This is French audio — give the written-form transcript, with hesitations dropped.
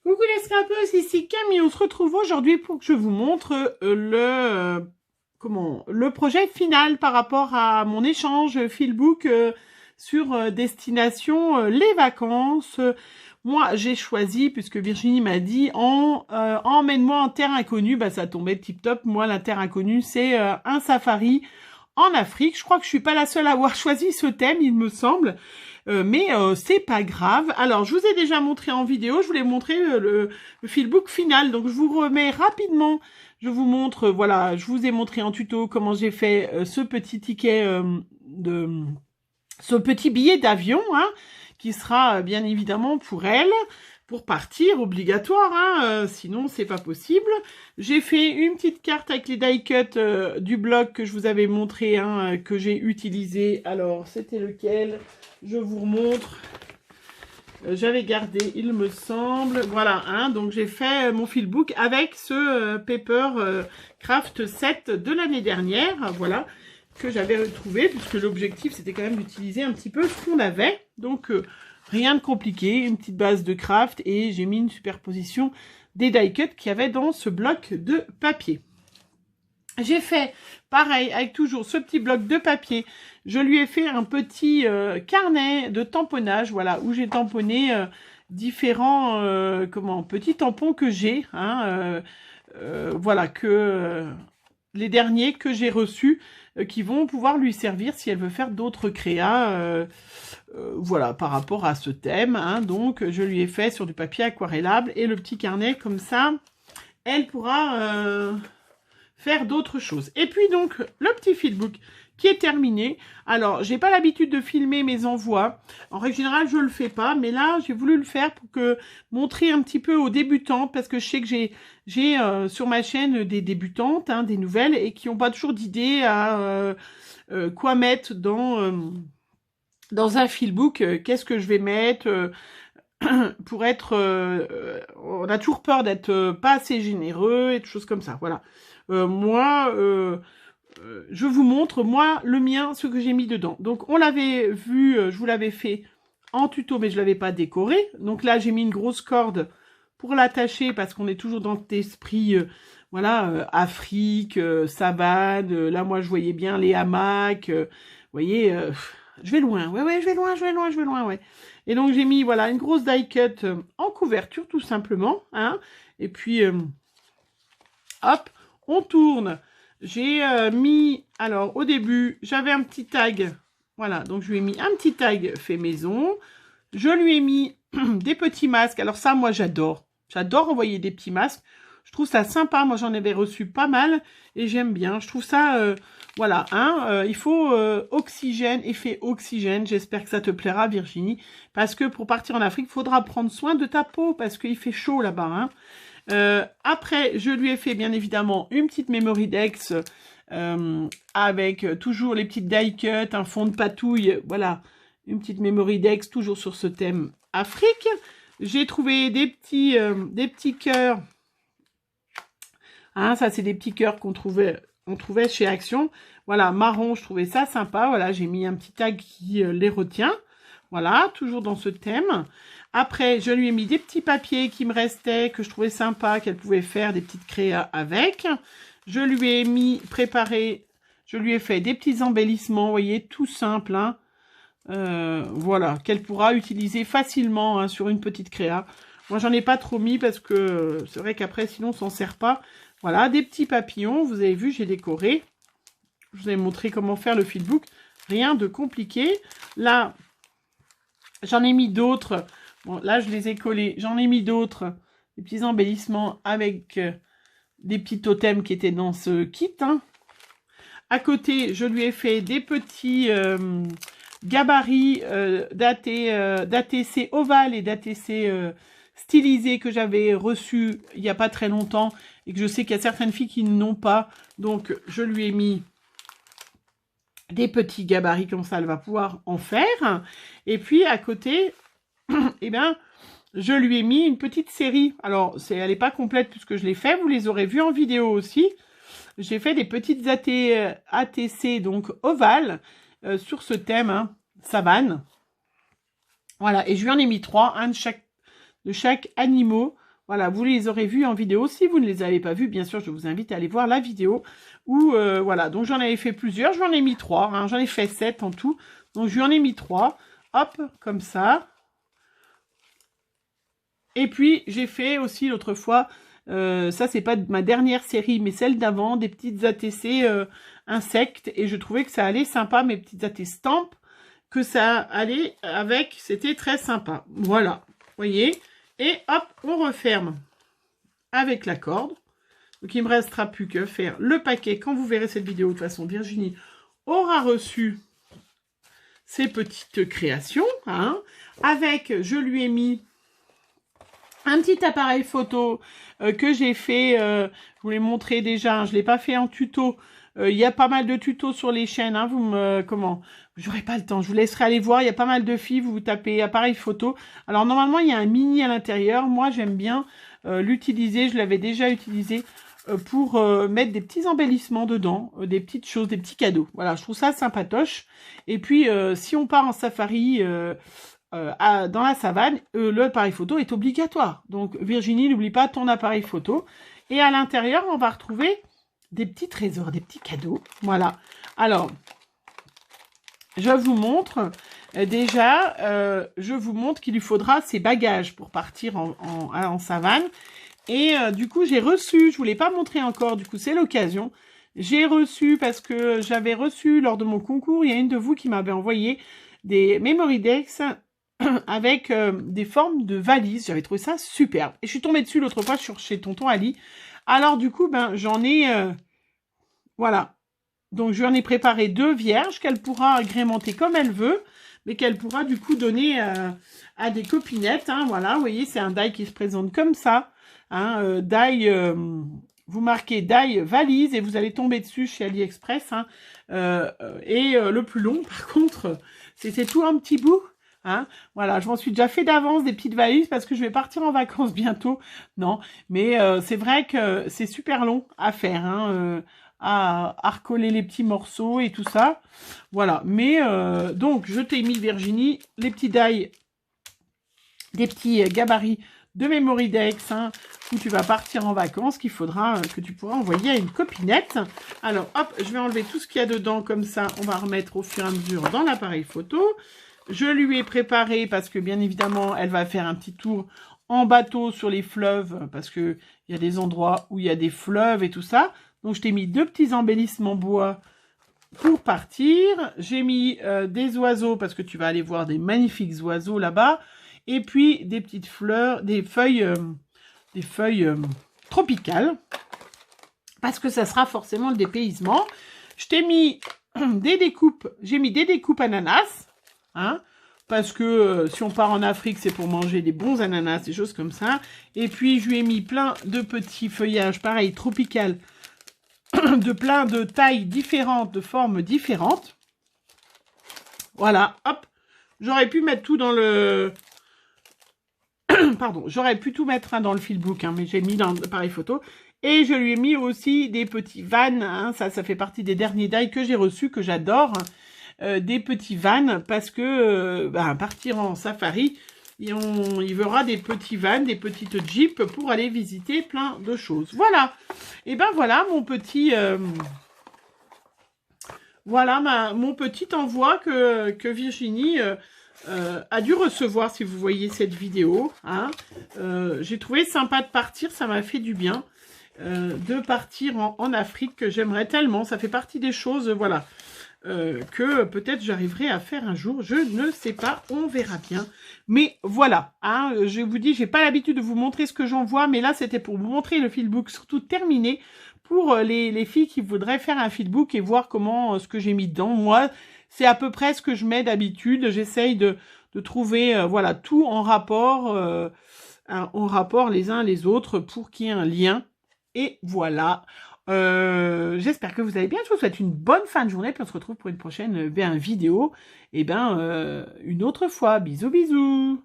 Coucou les scrapeuses, ici Camille. On se retrouve aujourd'hui pour que je vous montre le projet final par rapport à mon échange Feelbook sur destination les vacances. Moi, j'ai choisi, puisque Virginie m'a dit, emmène-moi en terre inconnue. Bah, ça tombait tip top. Moi, la terre inconnue, c'est un safari en Afrique. Je crois que je suis pas la seule à avoir choisi ce thème, il me semble. Mais c'est pas grave. Alors, je vous ai déjà montré en vidéo, je voulais vous montrer le Feelbook final. Donc, je vous remets rapidement, je vous montre, voilà, je vous ai montré en tuto comment j'ai fait ce petit ticket ce petit billet d'avion, hein, qui sera bien évidemment pour elle, pour partir, obligatoire, hein, sinon c'est pas possible. J'ai fait une petite carte avec les die cut du blog que je vous avais montré, hein, que j'ai utilisé. Alors, c'était lequel? Je vous remontre. J'avais gardé, il me semble. Voilà, hein, donc j'ai fait mon Feelbook avec ce Paper Craft 7 de l'année dernière, voilà, que j'avais retrouvé, puisque l'objectif, c'était quand même d'utiliser un petit peu ce qu'on avait. Donc, rien de compliqué, une petite base de craft, et j'ai mis une superposition des die cut qu'il y avait dans ce bloc de papier. J'ai fait pareil avec toujours ce petit bloc de papier. Je lui ai fait un petit carnet de tamponnage, voilà, où j'ai tamponné différents petits tampons que j'ai, hein, voilà, les derniers que j'ai reçus, qui vont pouvoir lui servir si elle veut faire d'autres créas, voilà, par rapport à ce thème, hein. Donc je lui ai fait sur du papier aquarellable et le petit carnet comme ça, elle pourra faire d'autres choses. Et puis donc, le petit Feelbook qui est terminé. Alors, j'ai pas l'habitude de filmer mes envois. En règle générale, je le fais pas, mais là, j'ai voulu le faire pour montrer un petit peu aux débutants, parce que je sais que j'ai sur ma chaîne des débutantes, hein, des nouvelles, et qui n'ont pas toujours d'idée à quoi mettre dans un Feelbook. Qu'est-ce que je vais mettre pour être... on a toujours peur d'être pas assez généreux et des choses comme ça, voilà. Moi, je vous montre, moi, le mien, ce que j'ai mis dedans. Donc, on l'avait vu, je vous l'avais fait en tuto, mais je ne l'avais pas décoré. Donc là, j'ai mis une grosse corde pour l'attacher, parce qu'on est toujours dans cet esprit, voilà, Afrique, savane. Là, moi, je voyais bien les hamacs. Vous voyez, je vais loin. Ouais, je vais loin, ouais. Et donc, j'ai mis, voilà, une grosse die cut en couverture, tout simplement, hein. Et puis, hop, on tourne. J'ai mis, alors au début, j'avais un petit tag, voilà, donc je lui ai mis un petit tag fait maison. Je lui ai mis des petits masques. Alors ça, moi, j'adore. J'adore envoyer des petits masques. Je trouve ça sympa. Moi, j'en avais reçu pas mal et j'aime bien. Je trouve ça, voilà, hein, il faut oxygène, effet oxygène. J'espère que ça te plaira, Virginie, parce que pour partir en Afrique, il faudra prendre soin de ta peau parce qu'il fait chaud là-bas, hein. Après, je lui ai fait bien évidemment une petite memory dex avec toujours les petites die cut, un fond de patouille, voilà, une petite memory dex toujours sur ce thème Afrique. J'ai trouvé des petits cœurs, hein, ça c'est des petits cœurs on trouvait chez Action, voilà, marron, je trouvais ça sympa, voilà, j'ai mis un petit tag qui les retient. Voilà, toujours dans ce thème. Après, je lui ai mis des petits papiers qui me restaient, que je trouvais sympa, qu'elle pouvait faire des petites créas avec. Je lui ai je lui ai fait des petits embellissements, vous voyez, tout simple, hein. Voilà, qu'elle pourra utiliser facilement, hein, sur une petite créa. Moi, j'en ai pas trop mis parce que c'est vrai qu'après, sinon, on s'en sert pas. Voilà, des petits papillons, vous avez vu, j'ai décoré. Je vous ai montré comment faire le Feelbook. Rien de compliqué. Là, j'en ai mis d'autres. Bon, là, je les ai collés. J'en ai mis d'autres. Des petits embellissements avec des petits totems qui étaient dans ce kit, hein. À côté, je lui ai fait des petits gabarits d'ATC ovale et d'ATC stylisé que j'avais reçu il n'y a pas très longtemps et que je sais qu'il y a certaines filles qui n'ont pas. Donc, je lui ai mis des petits gabarits comme ça, elle va pouvoir en faire. Et puis, à côté, eh bien, je lui ai mis une petite série. Alors, elle n'est pas complète puisque je l'ai fait. Vous les aurez vus en vidéo aussi. J'ai fait des petites ATC, donc ovales, sur ce thème, hein, savane. Voilà, et je lui en ai mis 3, un de chaque animaux. Voilà, vous les aurez vus en vidéo. Si vous ne les avez pas vus, bien sûr, je vous invite à aller voir la vidéo. Où, voilà, donc j'en avais fait plusieurs. J'en ai mis 3. Hein, j'en ai fait 7 en tout. Donc, je lui en ai mis 3. Hop, comme ça. Et puis, j'ai fait aussi l'autre fois, ça, c'est pas ma dernière série, mais celle d'avant, des petites ATC insectes. Et je trouvais que ça allait sympa, mes petites AT Stamp, que ça allait avec. C'était très sympa. Voilà, vous voyez. Et hop, on referme avec la corde. Donc, il ne me restera plus que faire le paquet. Quand vous verrez cette vidéo, de toute façon, Virginie aura reçu ces petites créations. Hein, avec, je lui ai mis un petit appareil photo que j'ai fait. Je vous l'ai montré déjà. Hein, je ne l'ai pas fait en tuto. Il y a pas mal de tutos sur les chaînes. Hein, j'aurai pas le temps. Je vous laisserai aller voir. Il y a pas mal de filles. Vous tapez appareil photo. Alors, normalement, il y a un mini à l'intérieur. Moi, j'aime bien l'utiliser. Je l'avais déjà utilisé pour mettre des petits embellissements dedans, des petites choses, des petits cadeaux. Voilà, je trouve ça sympatoche. Et puis, si on part en safari dans la savane, l'appareil photo est obligatoire. Donc, Virginie, n'oublie pas ton appareil photo. Et à l'intérieur, on va retrouver des petits trésors, des petits cadeaux. Voilà. Alors, je vous montre. Déjà, je vous montre qu'il lui faudra ses bagages pour partir en savane. Et du coup, j'ai reçu, je ne vous l'ai pas montré encore, du coup, c'est l'occasion. J'ai reçu, parce que j'avais reçu lors de mon concours, il y a une de vous qui m'avait envoyé des Memory Decks avec des formes de valises. J'avais trouvé ça superbe. Et je suis tombée dessus l'autre fois chez Tonton Ali. Alors, du coup, ben, j'en ai... voilà. Donc, je lui en ai préparé 2 vierges qu'elle pourra agrémenter comme elle veut, mais qu'elle pourra, du coup, donner à des copinettes. Hein, voilà, vous voyez, c'est un die qui se présente comme ça. Hein, vous marquez die valise et vous allez tomber dessus chez AliExpress. Hein, le plus long, par contre, c'est tout un petit bout. Hein, voilà, je m'en suis déjà fait d'avance des petites valises parce que je vais partir en vacances bientôt. Non, mais c'est vrai que c'est super long à faire, hein, à recoller les petits morceaux et tout ça. Voilà, mais donc je t'ai mis, Virginie, les petits die, des petits gabarits de Memory Decks, hein, où tu vas partir en vacances, qu'il faudra, que tu pourras envoyer à une copinette. Alors, hop, je vais enlever tout ce qu'il y a dedans, comme ça, on va remettre au fur et à mesure dans l'appareil photo. Je lui ai préparé, parce que bien évidemment, elle va faire un petit tour en bateau sur les fleuves, parce que il y a des endroits où il y a des fleuves et tout ça. Donc, je t'ai mis 2 petits embellissements bois pour partir. J'ai mis des oiseaux, parce que tu vas aller voir des magnifiques oiseaux là-bas. Et puis, des petites fleurs, des feuilles tropicales, parce que ça sera forcément le dépaysement. Je t'ai mis des découpes, j'ai mis des découpes ananas, hein, parce que si on part en Afrique, c'est pour manger des bons ananas, des choses comme ça. Et puis, je lui ai mis plein de petits feuillages, pareil, tropicales, de plein de tailles différentes, de formes différentes. Voilà, hop. J'aurais pu mettre tout dans le... Pardon, j'aurais pu tout mettre hein, dans le filbook, hein, mais j'ai mis dans l'appareil photo. Et je lui ai mis aussi des petits vannes, hein, ça fait partie des derniers die que j'ai reçus, que j'adore. Des petits vannes, parce que partir en safari, il y aura des petits vannes, des petites jeeps pour aller visiter plein de choses. Voilà. Et ben voilà mon petit... voilà mon petit envoi que Virginie... a dû recevoir si vous voyez cette vidéo. Hein. J'ai trouvé sympa de partir, ça m'a fait du bien de partir en Afrique, que j'aimerais tellement. Ça fait partie des choses, voilà, que peut-être j'arriverai à faire un jour. Je ne sais pas, on verra bien. Mais voilà, hein, je vous dis, j'ai pas l'habitude de vous montrer ce que j'envoie, mais là, c'était pour vous montrer le filbook, surtout terminé, pour les filles qui voudraient faire un filbook et voir comment ce que j'ai mis dedans. Moi, c'est à peu près ce que je mets d'habitude. J'essaye de trouver voilà, tout en rapport les uns les autres pour qu'il y ait un lien. Et voilà. J'espère que vous allez bien. Je vous souhaite une bonne fin de journée. Puis on se retrouve pour une prochaine vidéo. Et une autre fois. Bisous, bisous.